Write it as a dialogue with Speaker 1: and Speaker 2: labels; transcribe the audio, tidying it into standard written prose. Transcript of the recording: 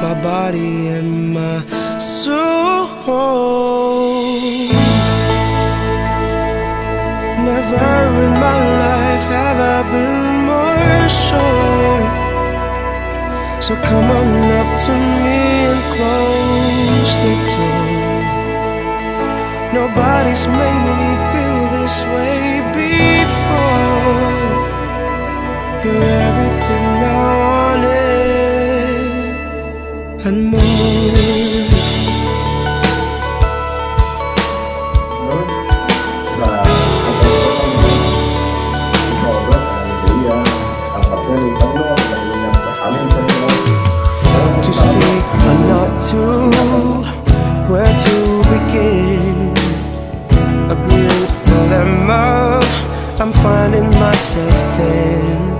Speaker 1: my body and my soul. Never in my life have I been more sure. So come on up to me and close the door. Nobody's made me feel this way before. You're everything I wanted and more. To speak but not to, where to begin? A great dilemma I'm finding myself in.